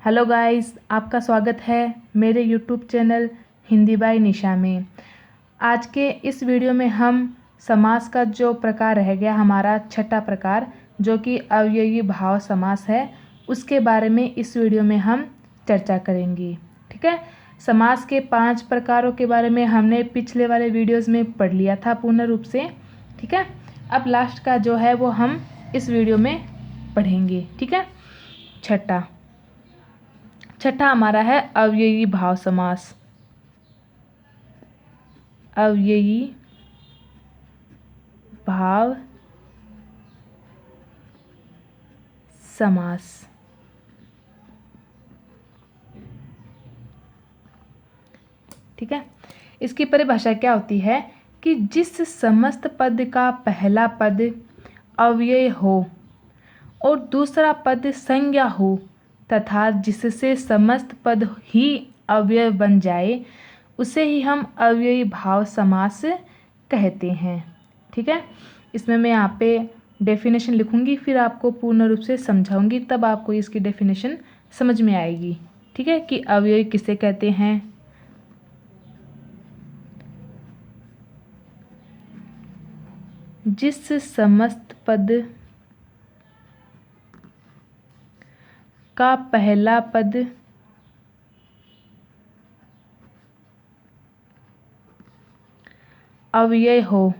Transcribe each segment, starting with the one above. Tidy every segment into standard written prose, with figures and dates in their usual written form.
Hello guys, आपका स्वागत है मेरे यूट्यूब चैनल हिंदी बाय निशा में। आज के इस वीडियो में हम समास का जो प्रकार रह गया हमारा छठा प्रकार, जो कि अव्ययी भाव समास है, उसके बारे में इस वीडियो में हम चर्चा करेंगे। ठीक है, समास के 5 प्रकारों के बारे में हमने पिछले वाले वीडियोस में पढ़ लिया था पूर्ण रूप से। ठीक है, अब लास्ट का जो है वो हम इस वीडियो में पढ़ेंगे। ठीक है, छठा हमारा है अव्ययी भाव समास। अव्ययी भाव समास। ठीक है, इसकी परिभाषा क्या होती है कि जिस समस्त पद का पहला पद अव्यय हो और दूसरा पद संज्ञा हो तथा जिससे समस्त पद ही अव्यय बन जाए, उसे ही हम अव्ययी भाव समास कहते हैं। ठीक है, इसमें मैं यहाँ पे डेफिनेशन लिखूंगी, फिर आपको पूर्ण रूप से समझाऊंगी, तब आपको इसकी डेफिनेशन समझ में आएगी। ठीक है, कि अव्यय किसे कहते हैं। जिस समस्त पद का पहला पद अव्यय हो और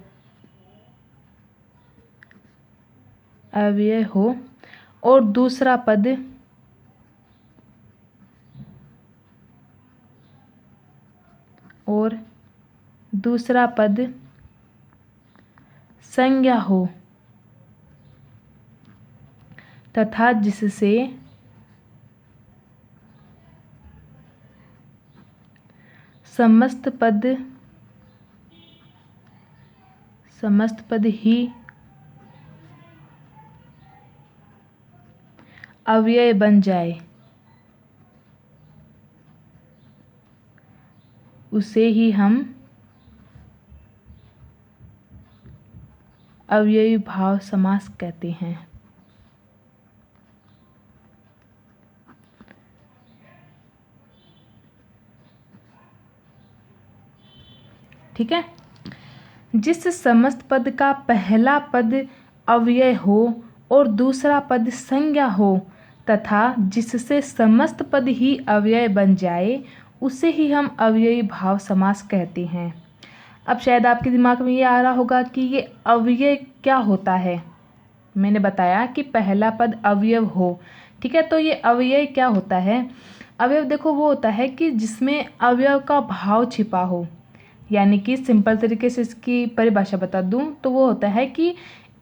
दूसरा पद संज्ञा हो तथा जिससे समस्त पद ही अव्यय बन जाए, उसे ही हम अव्ययी भाव समास कहते हैं। ठीक है, जिस समस्त पद का पहला पद अव्यय हो और दूसरा पद संज्ञा हो तथा जिससे समस्त पद ही अव्यय बन जाए, उसे ही हम अव्ययी भाव समास कहते हैं। अब शायद आपके दिमाग में ये आ रहा होगा कि ये अव्यय क्या होता है। मैंने बताया कि पहला पद अवयव हो। ठीक है, तो ये अव्यय क्या होता है। अवयव देखो वो होता है कि जिसमें अवयव का भाव छिपा हो, यानी कि सिंपल तरीके से इसकी परिभाषा बता दूं तो वो होता है कि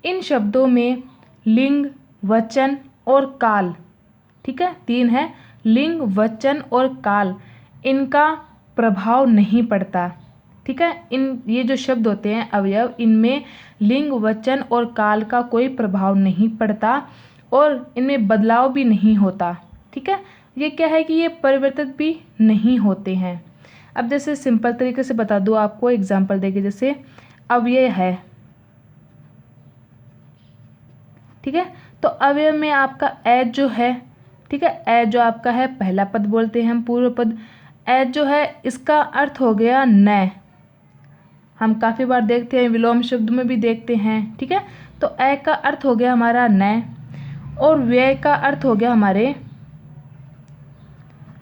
इन शब्दों में लिंग, वचन और काल, ठीक है, 3 है, लिंग, वचन और काल, इनका प्रभाव नहीं पड़ता। ठीक है, ये जो शब्द होते हैं अवयव, इनमें लिंग, वचन और काल का कोई प्रभाव नहीं पड़ता और इनमें बदलाव भी नहीं होता। ठीक है, ये क्या है कि ये परिवर्तित भी नहीं होते हैं। अब जैसे सिंपल तरीके से बता दूँ आपको एग्जाम्पल देके, जैसे अव्यय है। ठीक है, तो अव्यय में आपका ए जो है, ठीक है, ए जो आपका है पहला पद बोलते हैं हम, पूर्व पद। ए जो है इसका अर्थ हो गया न, हम काफ़ी बार देखते हैं, विलोम शब्द में भी देखते हैं। ठीक है, तो ए का अर्थ हो गया हमारा न और व्यय का अर्थ हो गया हमारे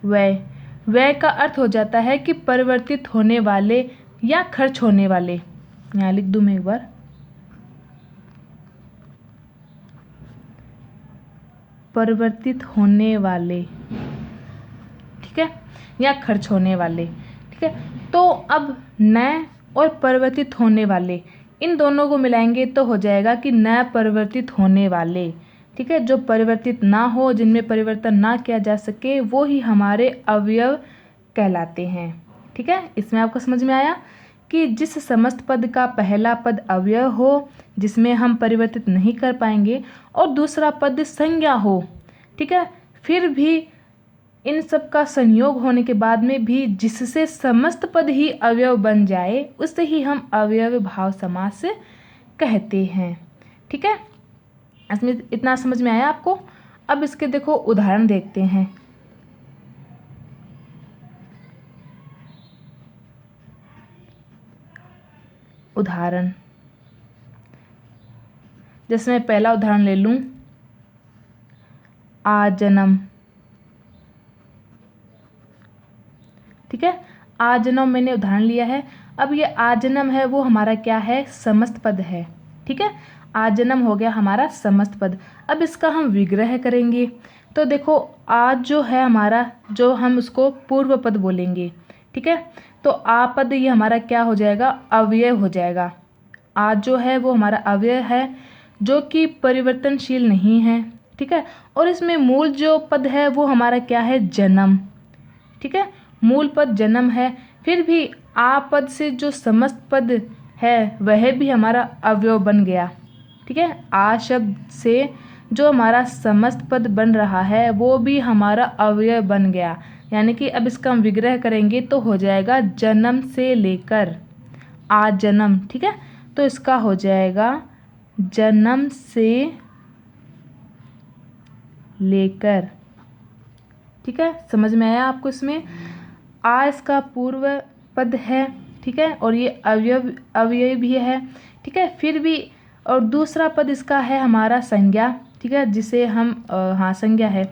व्यय। व्यय का अर्थ हो जाता है कि परिवर्तित होने वाले या खर्च होने वाले। यहाँ लिख दूँ मैं एक बार, परिवर्तित होने वाले, ठीक है, या खर्च होने वाले। ठीक है, तो अब न और परिवर्तित होने वाले, इन दोनों को मिलाएंगे तो हो जाएगा कि न परिवर्तित होने वाले। ठीक है, जो परिवर्तित ना हो, जिनमें परिवर्तन ना किया जा सके, वो ही हमारे अवयव कहलाते हैं। ठीक है, इसमें आपको समझ में आया कि जिस समस्त पद का पहला पद अव्यय हो, जिसमें हम परिवर्तित नहीं कर पाएंगे, और दूसरा पद संज्ञा हो। ठीक है, फिर भी इन सब का संयोग होने के बाद में भी जिससे समस्त पद ही अवयव बन जाए, उसे ही हम अव्यय भाव समास कहते हैं। ठीक है, इसमें इतना समझ में आया आपको। अब इसके देखो उदाहरण देखते हैं। उदाहरण, जैसे मैं पहला उदाहरण ले लूँ, आजन्म। ठीक है, आजन्म मैंने उदाहरण लिया है। अब ये आजन्म है वो हमारा क्या है, समस्त पद है। ठीक है, आजन्म हो गया हमारा समस्त पद। अब इसका हम विग्रह करेंगे तो देखो, आज जो है हमारा, जो हम उसको पूर्व पद बोलेंगे। ठीक है, तो आपद ये हमारा क्या हो जाएगा, अव्यय हो जाएगा। आज जो है वो हमारा अव्यय है जो कि परिवर्तनशील नहीं है। ठीक है, और इसमें मूल जो पद है वो हमारा क्या है, जन्म। ठीक है, मूल पद जन्म है। फिर भी आ पद से जो समस्त पद है वह भी हमारा अवयव बन गया। ठीक है, आ शब्द से जो हमारा समस्त पद बन रहा है वो भी हमारा अवयव बन गया। यानी कि अब इसका हम विग्रह करेंगे तो हो जाएगा जन्म से लेकर आ जन्म। ठीक है, तो इसका हो जाएगा जन्म से लेकर। ठीक है, समझ में आया आपको? इसमें आ इसका पूर्व पद है। ठीक है, और ये अवयव भी है। ठीक है, फिर भी और दूसरा पद इसका है हमारा संज्ञा। ठीक है, जिसे हम संज्ञा है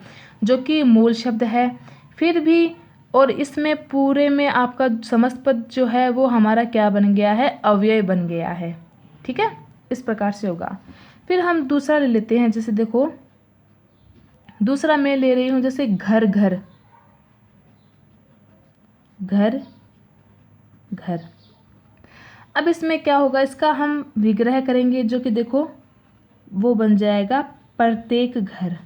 जो कि मूल शब्द है। फिर भी और इसमें पूरे में आपका समस्त पद जो है वो हमारा क्या बन गया है, अव्यय बन गया है। ठीक है, इस प्रकार से होगा। फिर हम दूसरा ले लेते हैं, जैसे देखो दूसरा मैं ले रही हूँ, जैसे घर घर घर घर। अब इसमें क्या होगा, इसका हम विग्रह करेंगे जो कि देखो वो बन जाएगा प्रत्येक घर।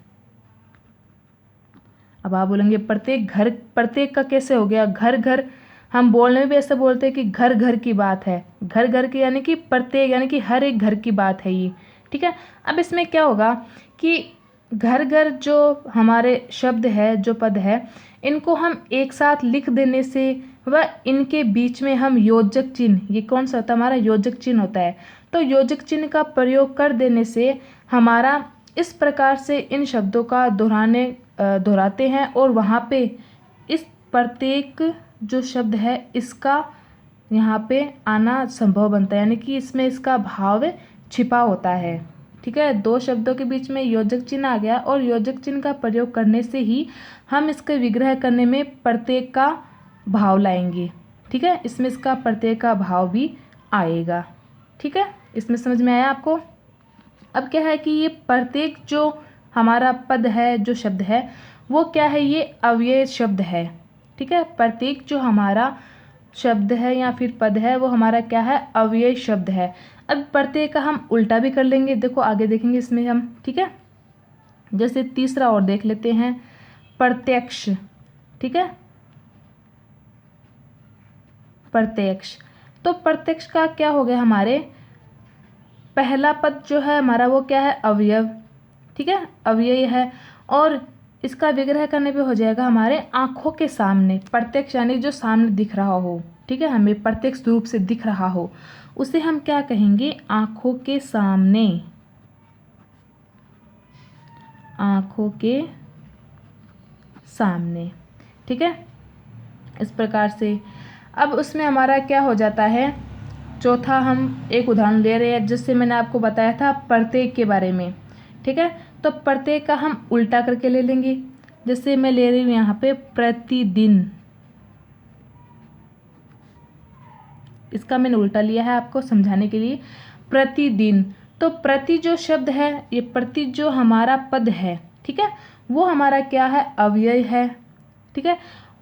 अब आप बोलेंगे प्रत्येक घर, प्रत्येक का कैसे हो गया, घर घर हम बोलने में भी ऐसे बोलते हैं कि घर घर की बात है। घर घर की यानी कि प्रत्येक, यानी कि हर एक घर की बात है ये। ठीक है, अब इसमें क्या होगा कि घर घर जो हमारे शब्द है, जो पद है, इनको हम एक साथ लिख देने से व इनके बीच में हम योजक चिन्ह, ये कौन सा होता है, हमारा योजक चिन्ह होता है। तो योजक चिन्ह का प्रयोग कर देने से हमारा इस प्रकार से इन शब्दों का दोहराते हैं और वहाँ पे इस प्रत्येक जो शब्द है इसका यहाँ पे आना संभव बनता है, यानी कि इसमें इसका भाव छिपा होता है। ठीक है, दो शब्दों के बीच में योजक चिन्ह आ गया और योजक चिन्ह का प्रयोग करने से ही हम इसके विग्रह करने में प्रत्येक का भाव लाएंगे। ठीक है, इसमें इसका प्रत्येक का भाव भी आएगा। ठीक है, इसमें समझ में आया आपको? अब क्या है कि ये प्रत्येक जो हमारा पद है, जो शब्द है, वो क्या है, ये अव्यय शब्द है। ठीक है, प्रत्येक जो हमारा शब्द है या फिर पद है वो हमारा क्या है, अव्यय शब्द है। अब प्रत्येक का हम उल्टा भी कर लेंगे, देखो आगे देखेंगे इसमें हम। ठीक है, जैसे तीसरा और देख लेते हैं, प्रत्यक्ष। ठीक है, प्रत्यक्ष। तो प्रत्यक्ष का क्या हो गया, हमारे पहला पद जो है हमारा वो क्या है, अवयव। ठीक है, अव्यय है और इसका विग्रह करने पे हो जाएगा हमारे आंखों के सामने। प्रत्यक्ष यानी जो सामने दिख रहा हो। ठीक है, हमें प्रत्यक्ष रूप से दिख रहा हो, उसे हम क्या कहेंगे, आंखों के सामने। आंखों के सामने। ठीक है, इस प्रकार से अब उसमें हमारा क्या हो जाता है, चौथा हम एक उदाहरण ले रहे हैं जिससे मैंने आपको बताया था प्रत्येक के बारे में। ठीक है, तो प्रत्येक का हम उल्टा करके ले लेंगे, जैसे मैं ले रही हूँ यहाँ पे प्रतिदिन। इसका मैंने उल्टा लिया है आपको समझाने के लिए, प्रतिदिन। तो प्रति जो शब्द है, ये प्रति जो हमारा पद है, ठीक है, वो हमारा क्या है, अव्यय है। ठीक है,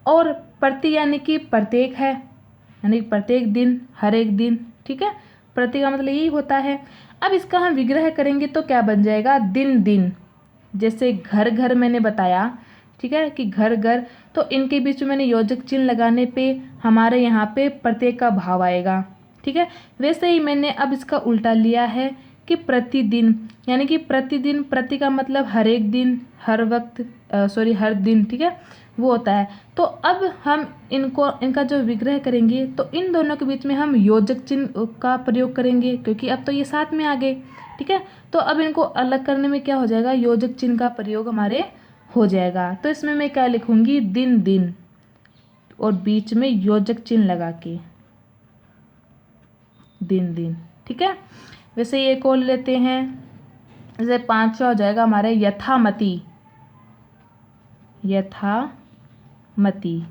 और प्रति यानी कि प्रत्येक है, यानी प्रत्येक दिन, हर एक दिन। ठीक है, प्रति का मतलब यही होता है। अब इसका हम विग्रह करेंगे तो क्या बन जाएगा, दिन दिन। जैसे घर घर मैंने बताया, ठीक है, कि घर घर, तो इनके बीच में मैंने योजक चिन्ह लगाने पे हमारे यहाँ पे प्रत्येक का भाव आएगा। ठीक है, वैसे ही मैंने अब इसका उल्टा लिया है कि प्रतिदिन, यानी कि प्रतिदिन, प्रति का मतलब हर एक दिन, हर वक्त, हर दिन। ठीक है, वो होता है। तो अब हम इनका जो विग्रह करेंगे तो इन दोनों के बीच में हम योजक चिन्ह का प्रयोग करेंगे, क्योंकि अब तो ये साथ में आ गए। ठीक है, तो अब इनको अलग करने में क्या हो जाएगा, योजक चिन्ह का प्रयोग हमारे हो जाएगा। तो इसमें मैं क्या लिखूंगी, दिन दिन, और बीच में योजक चिन्ह लगा के दिन दिन। ठीक है, वैसे ये को लेते हैं, जैसे 5वां हो जाएगा हमारे यथामति। यथामति,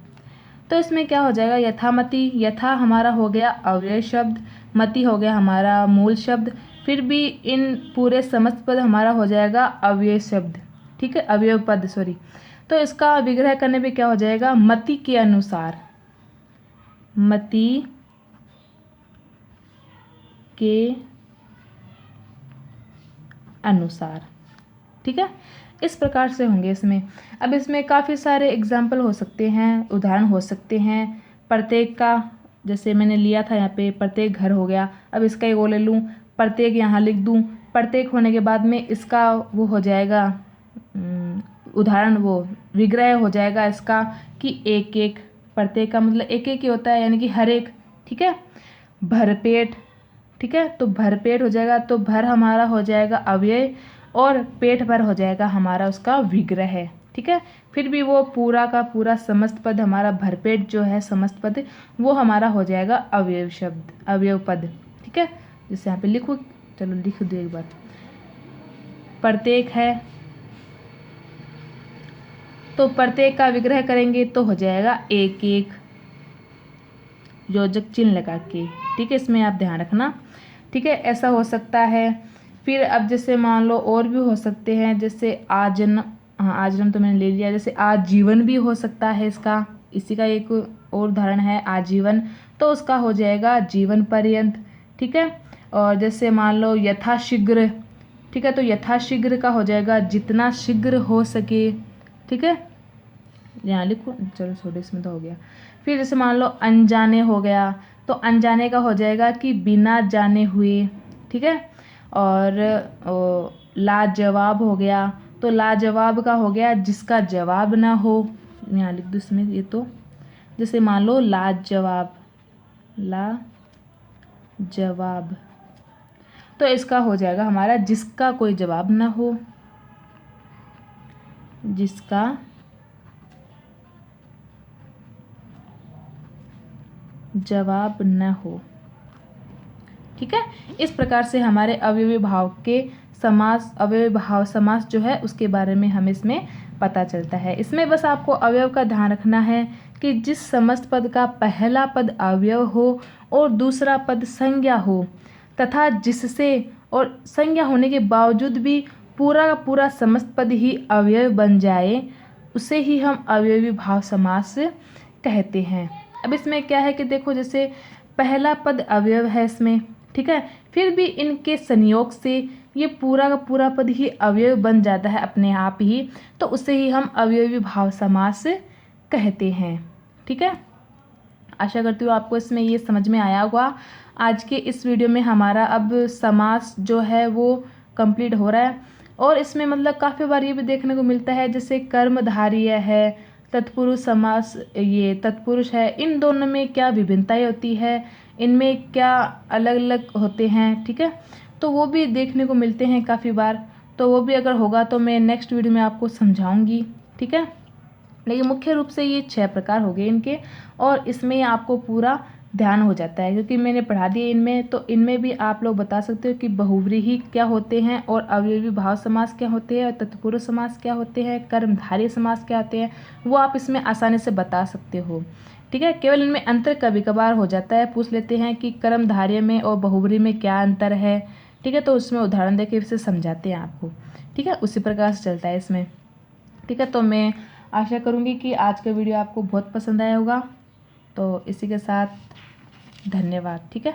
तो इसमें क्या हो जाएगा, यथामति, यथा हमारा हो गया अव्यय शब्द, मति हो गया हमारा मूल शब्द, फिर भी इन पूरे समस्त पद हमारा हो जाएगा अव्यय शब्द। ठीक है, अवयव पद, सॉरी। तो इसका विग्रह करने पे क्या हो जाएगा, मति के अनुसार। मति के अनुसार। ठीक है, इस प्रकार से होंगे इसमें। अब इसमें काफ़ी सारे एग्जाम्पल हो सकते हैं, उदाहरण हो सकते हैं प्रत्येक का। जैसे मैंने लिया था यहाँ पे प्रत्येक घर हो गया, अब इसका एक वो ले लूँ, प्रत्येक यहाँ लिख दूँ। प्रत्येक होने के बाद में इसका वो हो जाएगा उदाहरण, वो विग्रह हो जाएगा इसका कि एक एक। प्रत्येक का मतलब एक एक ही होता है, यानी कि हर एक। ठीक है, भरपेट। ठीक है, तो भरपेट हो जाएगा, तो भर हमारा हो जाएगा अव्यय और पेट भर हो जाएगा हमारा उसका विग्रह। ठीक है, फिर भी वो पूरा का पूरा समस्त पद हमारा भरपेट जो है समस्त पद, वो हमारा हो जाएगा अवयव शब्द, अवयव पद। ठीक है, जैसे यहाँ पे लिखो, चलो लिख दो एक बार। प्रत्येक है, तो प्रत्येक का विग्रह करेंगे तो हो जाएगा एक एक, योजक चिन्ह लगा के। ठीक है, इसमें आप ध्यान रखना। ठीक है, ऐसा हो सकता है। फिर अब जैसे मान लो और भी हो सकते हैं, जैसे आजन्म, हाँ आजन्म तो मैंने ले लिया। जैसे आजीवन भी हो सकता है इसका, इसी का एक और उदाहरण है आजीवन, तो उसका हो जाएगा जीवन पर्यंत। ठीक है, और जैसे मान लो यथाशीघ्र। ठीक है, तो यथाशीघ्र का हो जाएगा जितना शीघ्र हो सके। ठीक है, यहाँ लिखो, चलो छोड़ो इसमें तो हो गया। फिर जैसे मान लो अनजाने हो गया, तो अनजाने का हो जाएगा कि बिना जाने हुए। ठीक है, और लाजवाब हो गया, तो लाजवाब का हो गया जिसका जवाब ना हो। यहाँ लिख दो इसमें ये, तो जैसे मान लो लाजवाब, लाजवाब, तो इसका हो जाएगा हमारा जिसका कोई जवाब ना हो, जिसका जवाब न हो। ठीक है, इस प्रकार से हमारे अवयवी भाव के समास, अवयवी भाव समास जो है उसके बारे में हमें इसमें पता चलता है। इसमें बस आपको अवयव का ध्यान रखना है कि जिस समस्त पद का पहला पद अवयव हो और दूसरा पद संज्ञा हो, तथा जिससे और संज्ञा होने के बावजूद भी पूरा का पूरा समस्त पद ही अवयव बन जाए, उसे ही हम अवयवी भाव समास कहते हैं। अब इसमें क्या है कि देखो, जैसे पहला पद अवयव है इसमें, ठीक है, फिर भी इनके संयोग से ये पूरा का पूरा पद ही अवयव बन जाता है अपने आप ही, तो उसे ही हम अवयवी भाव समास कहते हैं। ठीक है, आशा करती हूँ आपको इसमें ये समझ में आया होगा। आज के इस वीडियो में हमारा अब समास जो है वो कंप्लीट हो रहा है, और इसमें मतलब काफ़ी बार ये भी देखने को मिलता है, जैसे कर्मधारय है, तत्पुरुष समास, ये तत्पुरुष है, इन दोनों में क्या विभिन्नताएं होती है, इनमें क्या अलग अलग होते हैं। ठीक है, तो वो भी देखने को मिलते हैं काफ़ी बार, तो वो भी अगर होगा तो मैं नेक्स्ट वीडियो में आपको समझाऊंगी। ठीक है, लेकिन मुख्य रूप से ये 6 प्रकार हो गए इनके, और इसमें आपको पूरा ध्यान हो जाता है क्योंकि मैंने पढ़ा दिए इनमें। तो इनमें भी आप लोग बता सकते हो कि बहुव्रीहि क्या होते हैं, और अवयवी भाव समास क्या होते हैं, और तत्पुरुष समास क्या होते हैं, कर्मधारय समास क्या होते हैं, वो आप इसमें आसानी से बता सकते हो। ठीक है, केवल इनमें अंतर कभी कभार हो जाता है, पूछ लेते हैं कि कर्मधारय में और बहुव्रीहि में क्या अंतर है। ठीक है, तो उसमें उदाहरण देके इसे समझाते हैं आपको। ठीक है, उसी प्रकार से चलता है इसमें। ठीक है, तो मैं आशा करूँगी कि आज का वीडियो आपको बहुत पसंद आया होगा। तो इसी के साथ धन्यवाद। ठीक है।